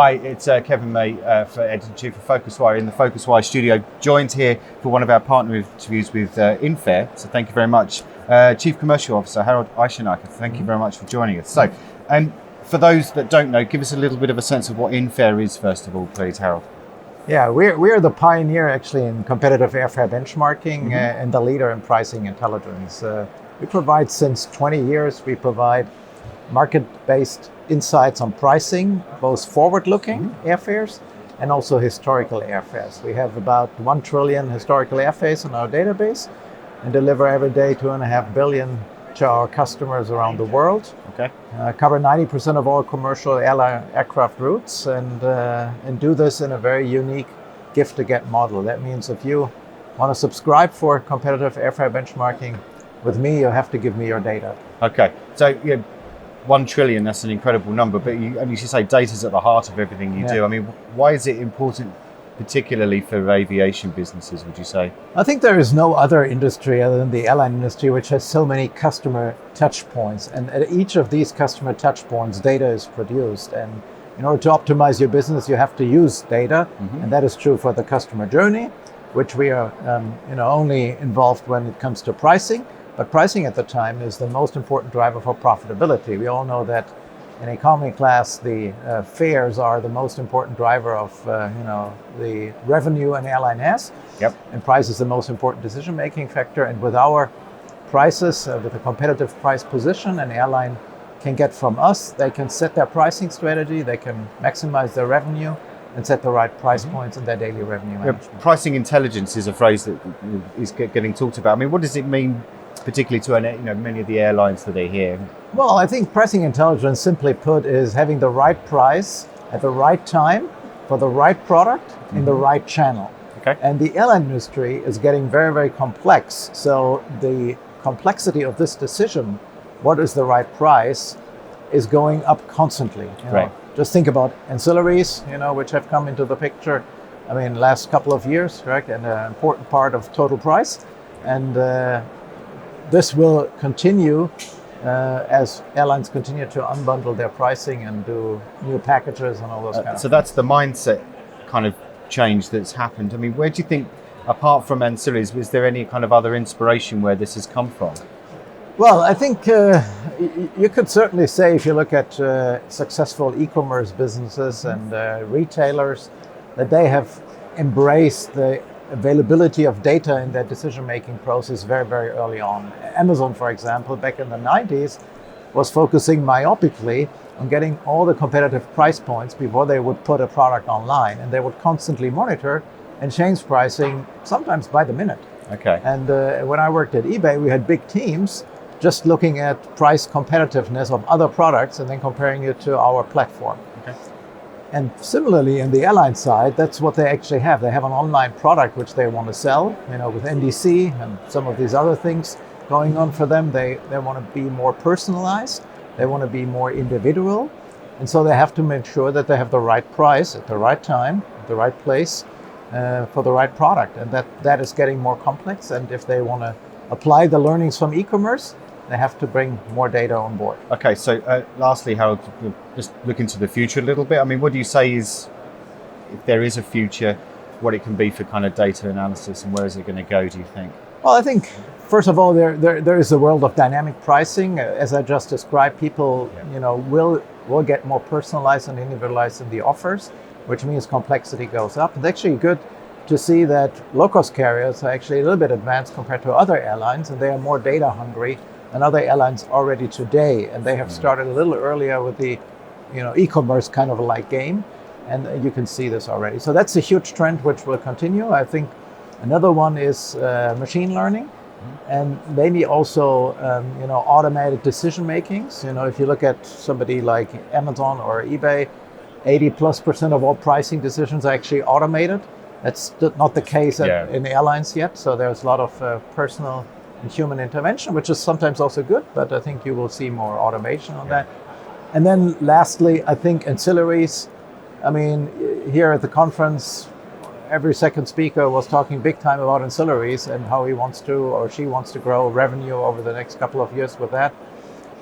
Hi, it's Kevin May, for Editor-in-Chief of PhocusWire in the PhocusWire studio, joined here for one of our partner interviews with Infare. So thank you very much. Chief Commercial Officer Harald Eisenaecher, thank you very much for joining us. So, for those that don't know, give us a little bit of a sense of what Infare is, first of all, please, Harald. Yeah, we're the pioneer actually in competitive airfare benchmarking and the leader in pricing intelligence. We provide since 20 years, we provide market-based insights on pricing, both forward-looking airfares and also historical airfares. We have about 1 trillion historical airfares in our database and deliver every day 2.5 billion to our customers around the world. Okay. Cover 90% of all commercial aircraft routes and do this in a very unique gift-to-get model. That means if you want to subscribe for competitive airfare benchmarking with me, you have to give me your data. Okay, so 1 trillion, that's an incredible number, but you should say data's at the heart of everything you do. I mean, why is it important, particularly for aviation businesses, would you say? I think there is no other industry other than the airline industry which has so many customer touch points, and at each of these customer touch points data is produced, and in order to optimize your business you have to use data, and that is true for the customer journey, which we are only involved when it comes to pricing. But pricing at the time is the most important driver for profitability. We all know that in economy class, the fares are the most important driver of the revenue an airline has. Yep. And price is the most important decision-making factor. And with our prices, with a competitive price position, an airline can get from us. They can set their pricing strategy. They can maximize their revenue and set the right price points in their daily revenue management. Pricing intelligence is a phrase that is getting talked about. I mean, what does it mean, particularly to many of the airlines that are here? Well, I think pricing intelligence, simply put, is having the right price at the right time for the right product in the right channel. Okay. And the airline industry is getting very, very complex. So the complexity of this decision, what is the right price, is going up constantly. Right. Just think about ancillaries, which have come into the picture. I mean, last couple of years, right, and an important part of total price. And this will continue as airlines continue to unbundle their pricing and do new packages and all those kind of things. So that's the mindset kind of change that's happened. I mean, where do you think, apart from ancillaries, was there any kind of other inspiration where this has come from? Well, I think you could certainly say, if you look at successful e-commerce businesses and retailers, that they have embraced the availability of data in their decision-making process very, very early on. Amazon, for example, back in the 90s, was focusing myopically on getting all the competitive price points before they would put a product online, and they would constantly monitor and change pricing, sometimes by the minute. Okay. And when I worked at eBay, we had big teams just looking at price competitiveness of other products and then comparing it to our platform. Okay. And similarly, in the airline side, that's what they actually have. They have an online product which they want to sell, with NDC and some of these other things going on for them. They want to be more personalized. They want to be more individual. And so they have to make sure that they have the right price at the right time, at the right place for the right product. And that is getting more complex. And if they want to apply the learnings from e-commerce, they have to bring more data on board. Okay, so lastly, Harold, just look into the future a little bit. I mean, what do you say is, if there is a future, what it can be for kind of data analysis, and where is it going to go, do you think? Well, I think, first of all, there is a world of dynamic pricing. As I just described, people will get more personalized and individualized in the offers, which means complexity goes up. It's actually good to see that low-cost carriers are actually a little bit advanced compared to other airlines, and they are more data hungry than other airlines already today, and they have started a little earlier with the e-commerce kind of a like game, and you can see this already. So that's a huge trend which will continue. I think another one is machine learning, and maybe also automated decision makings. If you look at somebody like Amazon or eBay, 80+% of all pricing decisions are actually automated. That's not the case in airlines yet, so there's a lot of personal and human intervention, which is sometimes also good, but I think you will see more automation on that. And then lastly, I think ancillaries. I mean, here at the conference, every second speaker was talking big time about ancillaries and how he wants to or she wants to grow revenue over the next couple of years with that.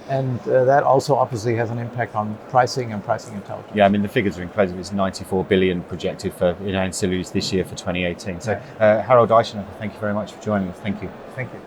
And that also obviously has an impact on pricing and pricing intelligence. Yeah, I mean, the figures are incredible. It's 94 billion projected for ancillaries this year for 2018. So, Harald Eisenaecher, thank you very much for joining us. Thank you. Thank you.